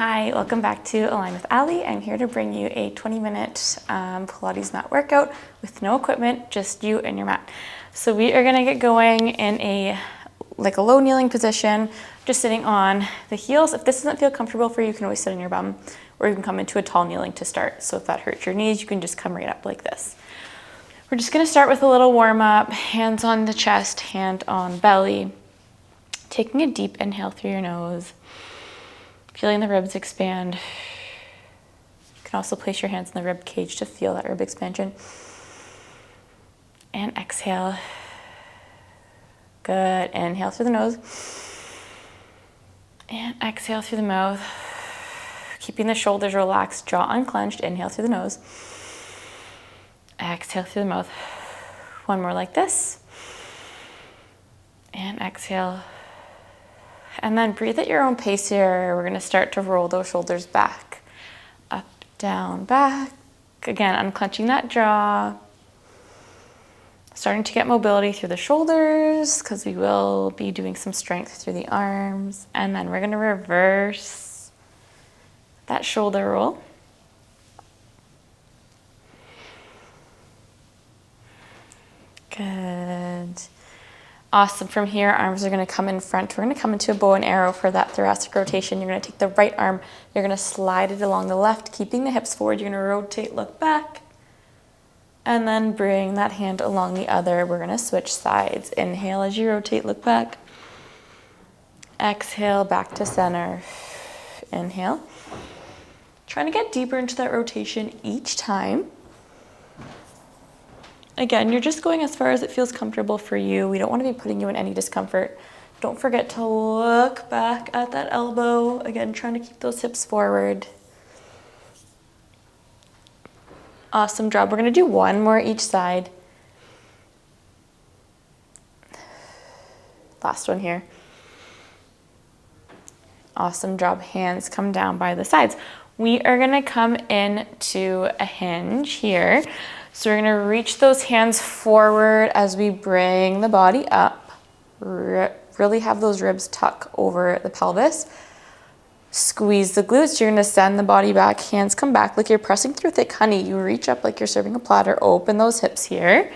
Hi, welcome back to Align with Ali. I'm here to bring you a 20-minute Pilates mat workout with no equipment, just you and your mat. So we are gonna get going in a low kneeling position, just sitting on the heels. If this doesn't feel comfortable for you, you can always sit on your bum, or you can come into a tall kneeling to start. So if that hurts your knees, you can just come right up like this. We're just gonna start with a little warm up, hands on the chest, hand on belly. Taking a deep inhale through your nose. Feeling the ribs expand. You can also place your hands in the rib cage to feel that rib expansion. And exhale. Good. Inhale through the nose. And exhale through the mouth. Keeping the shoulders relaxed, jaw unclenched. Inhale through the nose. Exhale through the mouth. One more like this. And exhale. And then breathe at your own pace here. We're gonna start to roll those shoulders back. Up, down, back. Again, unclenching that jaw. Starting to get mobility through the shoulders because we will be doing some strength through the arms. And then we're gonna reverse that shoulder roll. Good. Awesome. From here, arms are going to come in front. We're going to come into a bow and arrow for that thoracic rotation. You're going to take the right arm. You're going to slide it along the left, keeping the hips forward. You're going to rotate, look back, and then bring that hand along the other. We're going to switch sides. Inhale as you rotate, look back. Exhale, back to center. Inhale. Trying to get deeper into that rotation each time. Again, you're just going as far as it feels comfortable for you. We don't want to be putting you in any discomfort. Don't forget to look back at that elbow. Again, trying to keep those hips forward. Awesome job. We're going to do one more each side. Last one here. Awesome job. Hands come down by the sides. We are going to come into a hinge here. So we're gonna reach those hands forward as we bring the body up. Really have those ribs tuck over the pelvis. Squeeze the glutes. You're gonna send the body back. Hands come back like you're pressing through thick honey. You reach up like you're serving a platter. Open those hips here.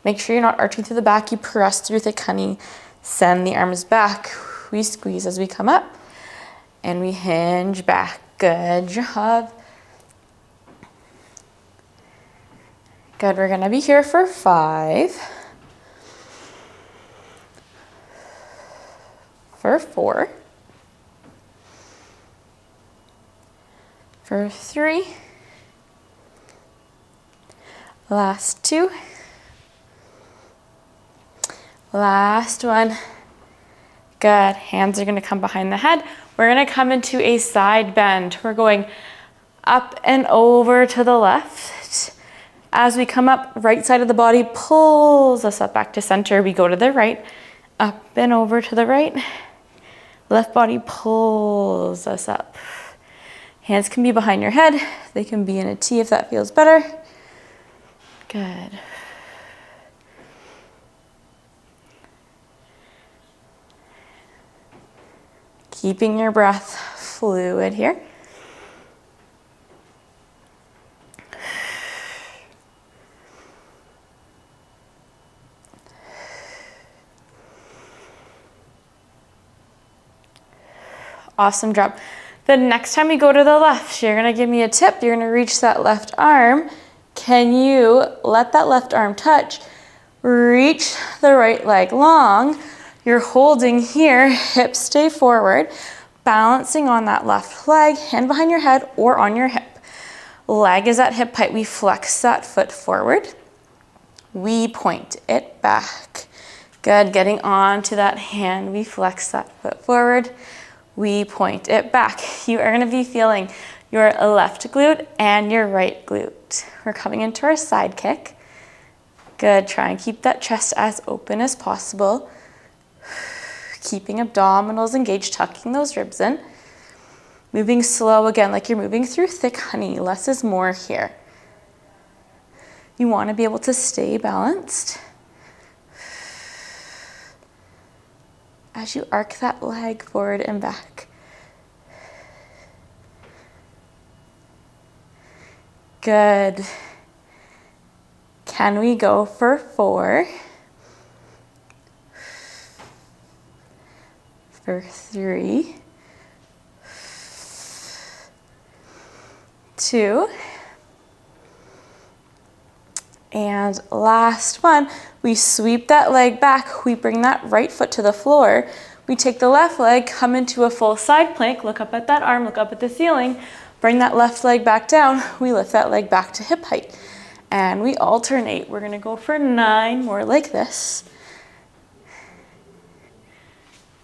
Make sure you're not arching through the back. You press through thick honey. Send the arms back. We squeeze as we come up. And we hinge back. Good job. Good, we're gonna be here for 5, for 4, for 3, last 2, last 1. Good, hands are gonna come behind the head. We're gonna come into a side bend. We're going up and over to the left. As we come up, right side of the body pulls us up back to center. We go to the right, up and over to the right. Left body pulls us up. Hands can be behind your head. They can be in a T if that feels better. Good. Keeping your breath fluid here. Awesome job. The next time we go to the left, you're gonna give me a tip. You're gonna reach that left arm. Can you let that left arm touch? Reach the right leg long. You're holding here, hips stay forward, balancing on that left leg, hand behind your head or on your hip. Leg is at hip height. We flex that foot forward. We point it back. Good, getting onto that hand. We flex that foot forward. We point it back. You are gonna be feeling your left glute and your right glute. We're coming into our side kick. Good, try and keep that chest as open as possible. Keeping abdominals engaged, tucking those ribs in. Moving slow again, like you're moving through thick honey. Less is more here. You wanna be able to stay balanced. as you arc that leg forward and back. Good. Can we go for 4? For 3, 2, and last one. We sweep that leg back. We bring that right foot to the floor. We take the left leg, come into a full side plank, look up at that arm, look up at the ceiling, bring that left leg back down. We lift that leg back to hip height. And we alternate. We're gonna go for 9 more like this.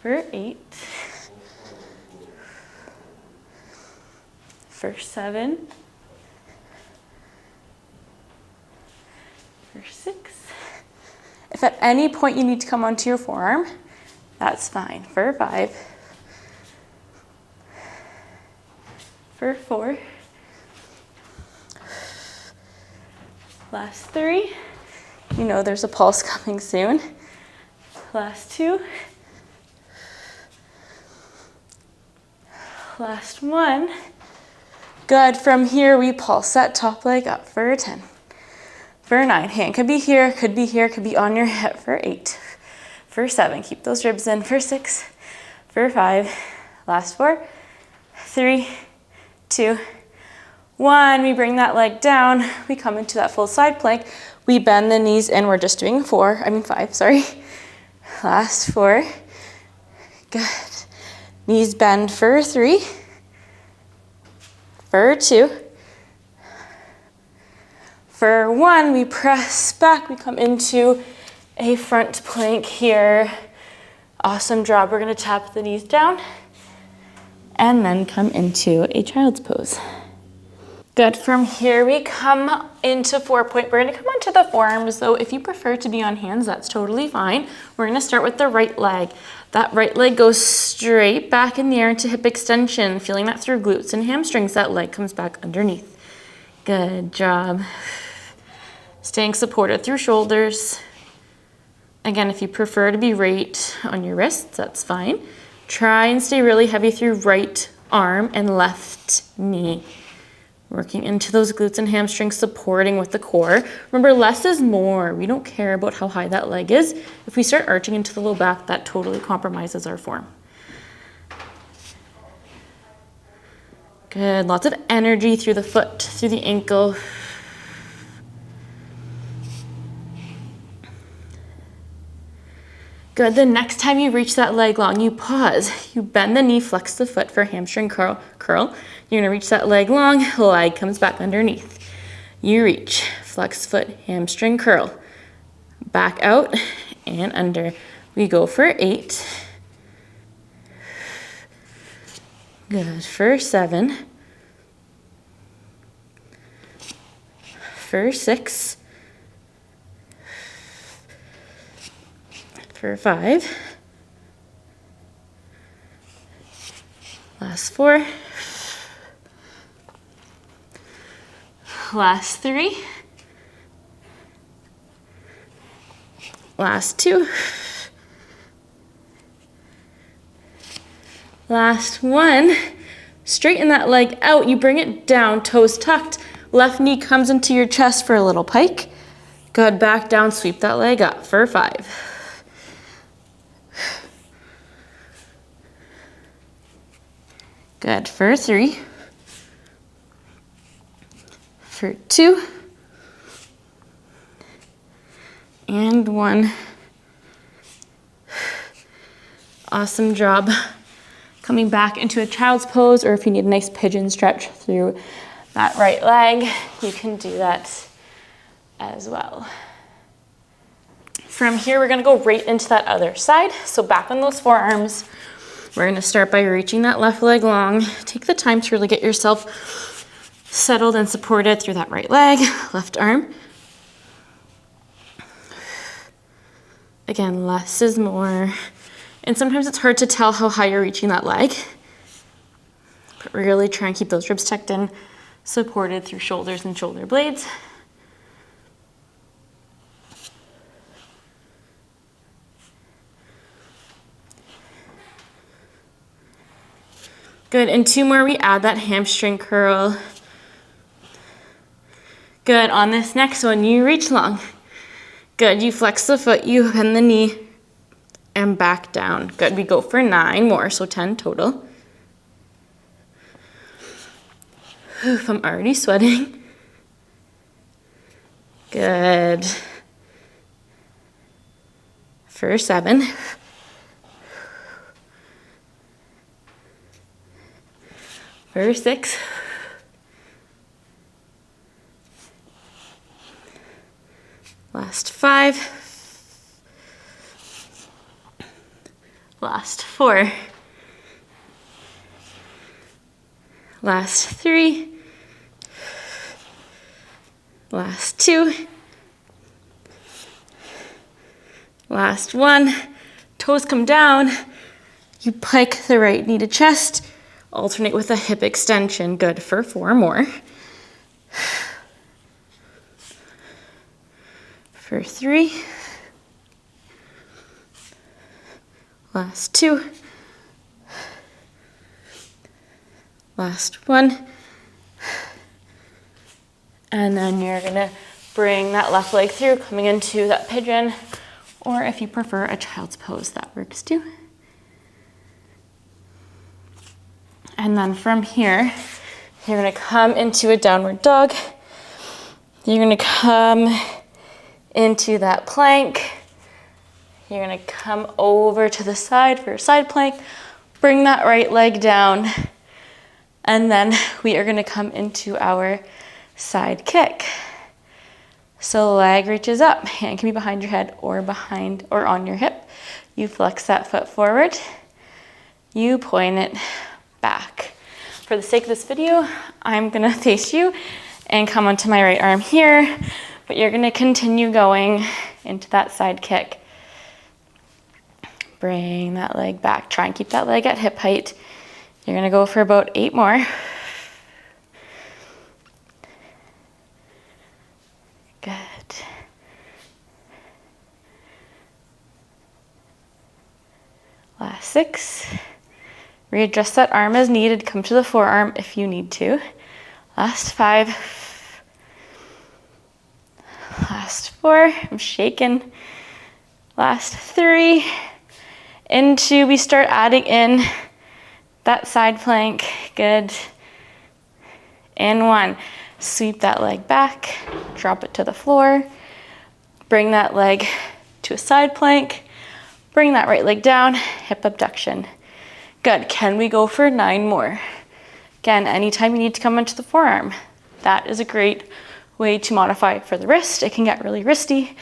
For 8. For 7. For 6. If at any point you need to come onto your forearm, that's fine. For 5. For 4. Last 3. You know there's a pulse coming soon. Last 2. Last 1. Good. From here, we pulse that top leg up for 10. For 9, hand could be here, could be here, could be on your hip. For 8. For 7, keep those ribs in. For 6. For 5. Last 4. 3, 2, 1. We bring that leg down. We come into that full side plank. We bend the knees in. We're just doing 5, sorry. Last 4. Good. Knees bend for 3. For 2. For 1, we press back. We come into a front plank here. Awesome job. We're gonna tap the knees down and then come into a child's pose. Good. From here, we come into 4-point. We're gonna come onto the forearms though. If you prefer to be on hands, that's totally fine. We're gonna start with the right leg. That right leg goes straight back in the air into hip extension, feeling that through glutes and hamstrings. That leg comes back underneath. Good job. Staying supported through shoulders. Again, if you prefer to be right on your wrists, that's fine. Try and stay really heavy through right arm and left knee. Working into those glutes and hamstrings, supporting with the core. Remember, less is more. We don't care about how high that leg is. If we start arching into the low back, that totally compromises our form. Good, lots of energy through the foot, through the ankle. Good, the next time you reach that leg long, you pause. You bend the knee, flex the foot for hamstring curl. You're gonna reach that leg long, leg comes back underneath. You reach, flex foot, hamstring curl. Back out and under. We go for 8. Good, for 7. For 6. For 5. Last 4. Last 3. Last 2. Last 1. Straighten that leg out. You bring it down, toes tucked. Left knee comes into your chest for a little pike. Good, back down, sweep that leg up for 5. Good, for 3. For 2. And 1. Awesome job. Coming back into a child's pose, or if you need a nice pigeon stretch through that right leg, you can do that as well. From here, we're gonna go right into that other side. So back on those forearms, we're gonna start by reaching that left leg long. Take the time to really get yourself settled and supported through that right leg, left arm. Again, less is more. And sometimes it's hard to tell how high you're reaching that leg. But really try and keep those ribs tucked in, supported through shoulders and shoulder blades. Good, and 2 more, we add that hamstring curl. Good, on this next one, you reach long. Good, you flex the foot, you bend the knee, and back down. Good, we go for 9 more, so 10 total. Oof, I'm already sweating. Good. For 7. For 6. Last 5. Last 4. Last 3. Last 2. Last 1. Toes come down. You pike the right knee to chest. Alternate with a hip extension. Good, for 4 more. For 3. Last 2. Last 1. And then you're gonna bring that left leg through, coming into that pigeon, or if you prefer a child's pose, that works too. And then from here, you're gonna come into a downward dog. You're gonna come into that plank. You're gonna come over to the side for your side plank. Bring that right leg down. And then we are gonna come into our side kick. So leg reaches up, hand can be behind your head or behind or on your hip. You flex that foot forward. You point it back. For the sake of this video, I'm gonna face you and come onto my right arm here, but you're gonna continue going into that side kick. Bring that leg back. Try and keep that leg at hip height. You're gonna go for about 8 more. Good. Last 6. Readjust that arm as needed. Come to the forearm if you need to. Last 5. Last 4. I'm shaking. Last 3. Into, we start adding in that side plank. Good. In 1. Sweep that leg back. Drop it to the floor. Bring that leg to a side plank. Bring that right leg down. Hip abduction. Good. Can we go for 9 more? Again, anytime you need to come into the forearm, that is a great way to modify for the wrist. It can get really wristy.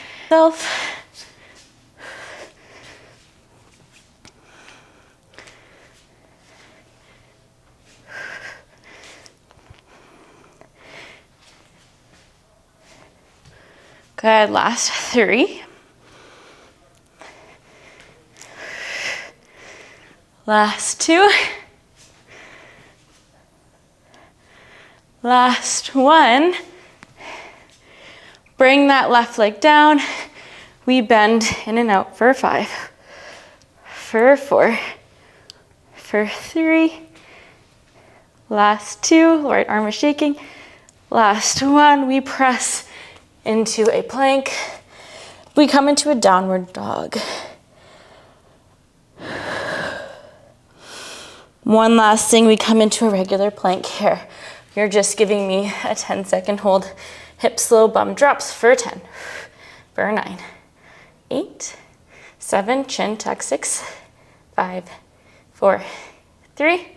Good, last 3. Last 2. Last 1. Bring that left leg down. We bend in and out for 5. For 4. For 3. Last 2, right arm is shaking. Last 1, we press into a plank. We come into a downward dog. One last thing, we come into a regular plank here. You're just giving me a 10-second hold. Hip slow, bum drops for 10, for 9, 8, 7, chin tuck, 6, 5, 4, 3,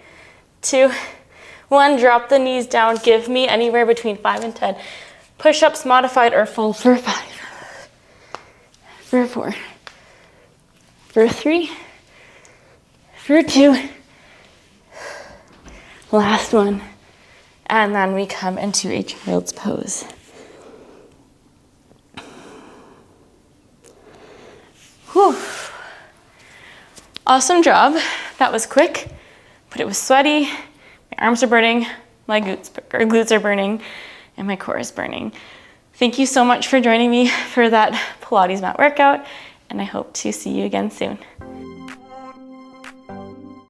2, 1. Drop the knees down. Give me anywhere between 5 and 10. Push-ups modified or full for 5, for 4, for 3, for 2, last 1, and then we come into a child's pose. Whew. Awesome job. That was quick, but it was sweaty. My arms are burning, my glutes are burning, and my core is burning. Thank you so much for joining me for that Pilates mat workout, and I hope to see you again soon.